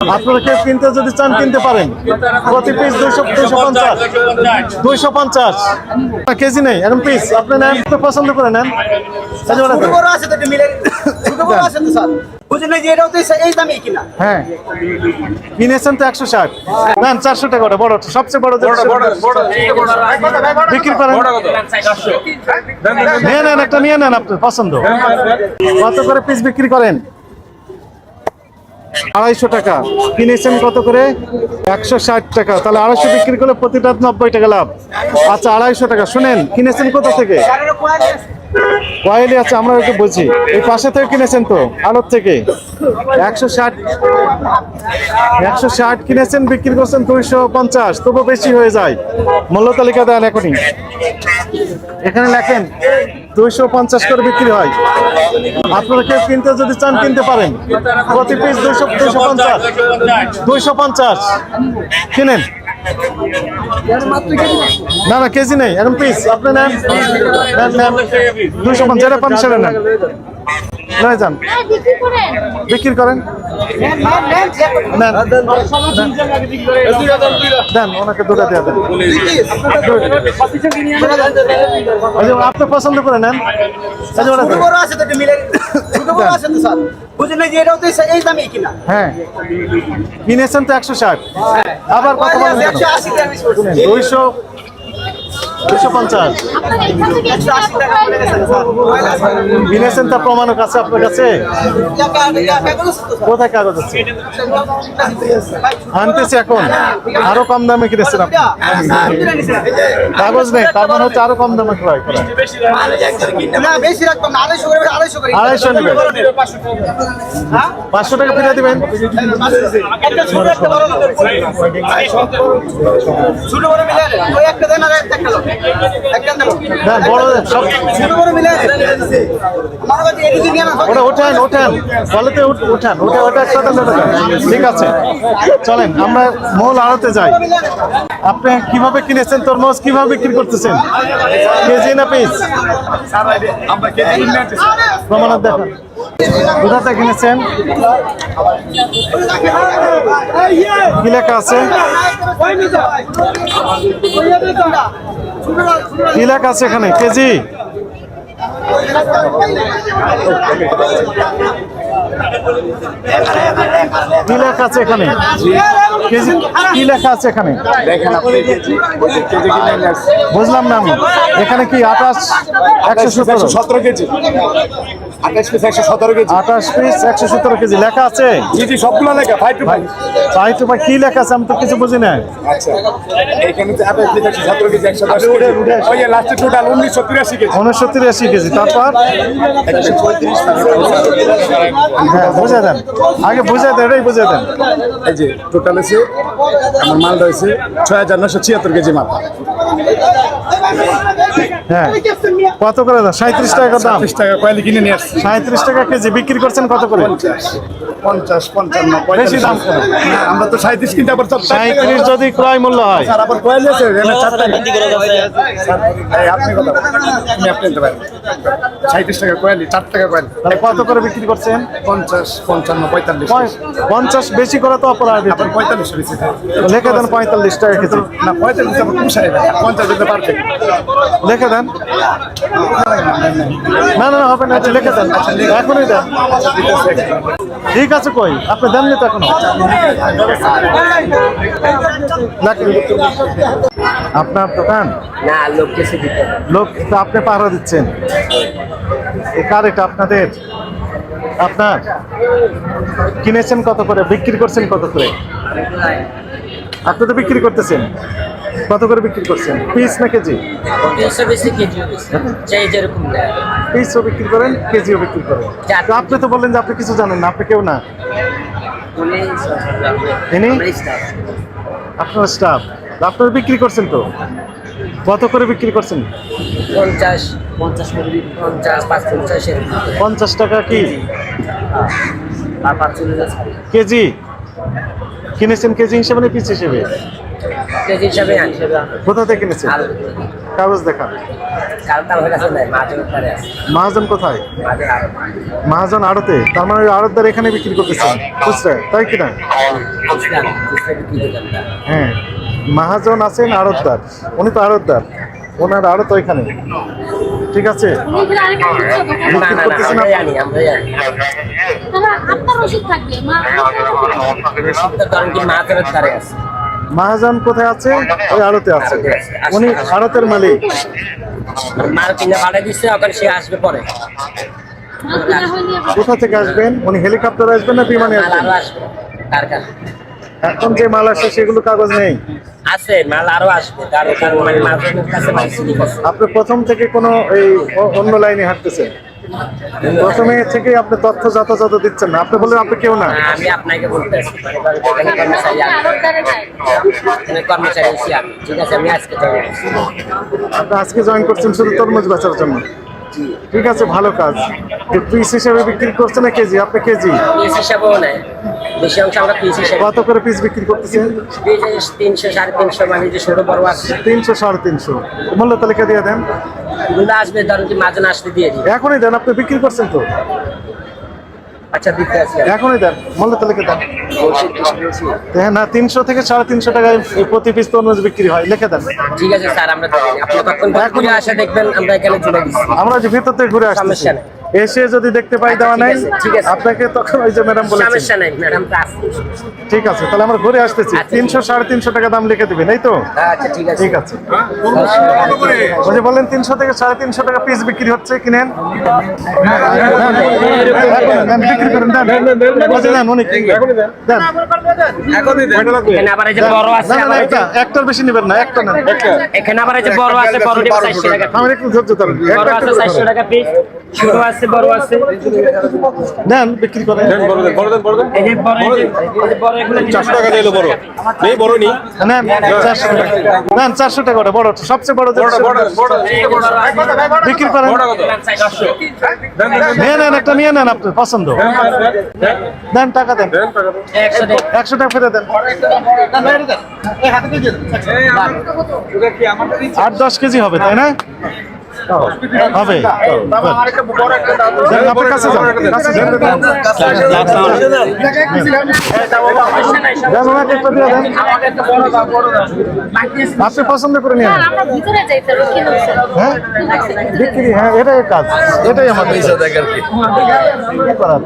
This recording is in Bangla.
আপনারা কেউ কিনতে যদি চান কিনতে পারেন। প্রতি পিস 250 কেজি নেই এরকম পিস আপনি নেন, তো পছন্দ করে নেন। হ্যাঁ কিনেছেন তো 160 নেন, 400 টাকা বড় সবচেয়ে বড় বিক্রি করেন। নিয়ে নেন, একটা নিয়ে নেন আপনার পছন্দ। কত করে পিস বিক্রি করেন? 250 টাকা কিনেছেন, কত করে? 160 টাকা। তাহলে 250 বিক্রি করলে প্রতিটা 90 টাকা লাভ। আচ্ছা 250 টাকা। শুনেন, কিনেছেন কোথা থেকে? কয়েলি। আচ্ছা আমরা একটু বলছি, এই পাশে থেকে কিনেছেন তো আড়ত থেকে। 160 কিনেছেন, বিক্রি করছেন 250, তবু বেশি হয়ে যায়। মূল্য তালিকা দেন এখনই, এখানে লেখেন 250 করে বিক্রি হয়। আপনারা কেউ কিনতে যদি চান কিনতে পারেন। প্রতি পিস 250 কিনেন। না না কেজি নেই এরকম পিস আপনি নেন 250 যেটা পান সেটা নেন, নয় যান বিক্রি করেন। দেন ওনাকে দুটা দিয়ে দেন, আপনি পছন্দ করে নেন। হ্যাঁ কিনেছেন তো 160, আবার কত 250 কিনেছেন, তার প্রমাণও কাছে আপনার কাছে। কোথায় কাগজ আছে? আনতেছি এখন। আরো কম দামে কিনেছেন আপনি, কাগজ নেই, তার মানে হচ্ছে আরো কম দামে ক্রয় করা। 250 নেবেন, 500 টাকা ফিরে দিবেন। ঠিক আছে চলেন আমরা মূল আড়তে যাই। আপনি কিভাবে কিনেছেন তরমুজ, কিভাবে বিক্রি করতেছেন? কেজি না পিস? প্রমাণত দেখেন কোথাতে কিনেছেন, কি লেখা আছে? কি লেখা আছে এখানে? কেজি কি লেখা আছে এখানে? কেজি কি লেখা আছে এখানে? বুঝলাম না আমি। এখানে কি 28 117 কেজি, 28 পিস 117 কেজি লেখা আছে। সবগুলো লেখা 5 to 5 কি লেখা আছে? আমি তো কিছু বুঝি না। আচ্ছা এখানে 28 পিস 117 কেজি 110 কেজি, ওই লাস্টে টোটাল 1983 কেজি। 1983 কেজি। তারপর হ্যাঁ বুঝে দেন, আগে বুঝে দেন, এটাই বুঝে দেন। এই যে টোটাল আছে আমার মাল রয়েছে 6976 কেজি মাল। হ্যাঁ কত করে দাম? 37 টাকা দাম। 30 টাকা কয়েলি কিনে নিয়ে আসছি। 37 টাকা কেজি বিক্রি করছেন কত করে? 50 55 বেশি দাম কেন? আমরা তো 37 কিনতে আবার 37 যদি ক্রয় মূল্য হয়। স্যার আবার কয়েলি আছে এখানে 4 টাকা এই আপনি কথা আপনি নিতে পারেন। 37 টাকা কয়েলি, 4 টাকা কয়েলি। তাহলে কত করে বিক্রি করছেন? 50 55 45 50 বেশি করে তো অপরাধ। আবার 45 বেশি লিখে দেন 45 টাকা কেজি। না 45 আবার পুষায় না, 50 দিতে পারবে। লিখে দেন। না না হবে না, লিখে দেন এখনই দেন। ঠিক আছে কই আপনি দেননি তো এখনো। আপনার দোকান না লোক কেসে দিতে লোক তো আপনি পাহারা দিচ্ছেন। কার এটা? আপনাদের? আপনার কিনেছেন কত করে, বিক্রি করছেন কত করে? আপনি তো বিক্রি করতেছেন, কত করে বিক্রি করছেন? পিস না কেজি? পিসও বিক্রি করেন, কেজিও বিক্রি করেন। তো আপনি তো বললেন যে আপনি কিছু জানেন না, আপনি কেউ না। আপনার স্টাফ, আপনারা বিক্রি করছেন তো, কত করে বিক্রি করছেন? 50 টাকা কি কেজি কিনেছেন? কেজি হিসেবে না পিস হিসেবে? কেজি হিসাবে কোথা থেকে কিনেছেন? কাগজ দেখান। মহাজন কোথায়? মহাজন আড়তে, তার মানে ওই আড়তদার এখানে বিক্রি করতেছেন খুচরা, তাই কিনা? হ্যাঁ, মহাজন আছেন আড়তদার, উনি তো আড়তদার, ওনার আড়ত ওইখানে, ঠিক আছে? বিক্রি করতেছেন আপনি? মহাজন কোথায় আছে? ওই আড়তে আছে, উনি আড়তের মালিক। মাল কিনে পাঠিয়ে দিচ্ছে, ওখানে সে আসবে পরে। কোথা থেকে আসবেন উনি? হেলিকপ্টার আসবেন না বিমানে মাল আসবেন? আরো আসবে কারখানা এখন যে মাল আসছে সেগুলো কাগজ নেই। আছে, মাল আরো আসবে, তার মানে মাঝের কাছে মানে স্লিপ আছে। আপনি প্রথম থেকে কোনো এই অন্য লাইনে হাঁটতেছেন? প্রথমে থেকে আপনি তথ্য যথাযথ দিচ্ছেন না। আপনি বললেন আপনি কেউ না। আমি আপনাকে বলতেছি, এখানে কর্মচারী এখানে কর্মচারী আছি আমি, ঠিক আছে? আমি আজকে জয়েন করছি। আপনি আজকে জয়েন করছেন শুধু তরমুজ বেচার জন্য? ঠিক আছে, ভালো কাজ। পিস হিসেবে বিক্রি করছে না কেজি? আপনি কেজি পিস হিসাবেও নেয়, বেশি অংশ আমরা পিস হিসাবে। কত করে পিস বিক্রি করতেছেন? 300 350 মানে যে ছোট বড় আছে 300 350। মূল্য তালিকা দিয়ে দেন। গুলো আসবে, ধরুন কি মাঝে আসতে দিয়ে দিই। এখনই দেন, আপনি বিক্রি করছেন তো। আচ্ছা দিতে আসি এখনই দেন, মূল্য তালিকা দেন। হ্যাঁ না, 300 থেকে 350 টাকায় প্রতি পিস তরমুজ বিক্রি হয়, লিখে দেন। ঠিক আছে স্যার, আমরা আপনি কখন ঘুরে আসা দেখবেন, আমরা এখানে চলে দিচ্ছি। আমরা যে ভিতর থেকে ঘুরে আসছি, সমস্যা নেই। এসে যদি দেখতে পাই দেওয়া নাই, ঠিক আছে। আপনাকে তখন ওই যে ম্যাডাম বলেছেন। সমস্যা নাই ম্যাডাম, তো আছে। ঠিক আছে, তাহলে আমরা ঘুরে আসতেছি। আচ্ছা। 300 350 টাকা দাম লিখে দিবেন, এই তো? আচ্ছা ঠিক আছে। ঠিক আছে। ওই যে বললেন 300 থেকে 350 টাকা পিস বিক্রি হচ্ছে, কিনেন। দেন, বিক্রি করেন, দেন। ওই যে দেন, উনি দেন। এখানে আবার এই যে বড় আছে, না, না, আবার এই যে- একটার বেশি নেবেন না, একটা না। এখানে আবার এই যে বড় আছে, বড় নিয়ে 400 টাকা। আমার একটু ধৈর্য ধরেন, বড় একটা আছে একটা করে 400 টাকা পিস, ছোট আছে বড় আছে। দেন, বিক্রি করেন। এই যে বড়, এই যে বড় এগুলো 400 টাকা দিলো বড় নেই, বড় নেই। নেন 400 টাকা, নেন 400 টাকা, ওটা বড়, সবচেয়ে বড় বড় বড় বড় বিক্রি করেন। বড় কত? নিয়ে নেন, একটা নিয়ে নেন, আপনার পছন্দ। দেন, টাকা দেন, 100 টাকা ফেরত দেন। 8-10 কেজি হবে, তাই না? হবে। দেন, আপনার কাছে যান, কাছে যান। দেন, ওনাকে একটা দিয়ে দেন। আপনি পছন্দ করে নিয়ে নেন। আমরা ভিতরে যাই স্যার, কি হচ্ছে? হ্যাঁ, বিক্রি, হ্যাঁ, এটাই কাজ, এটাই আমাদের কি করার।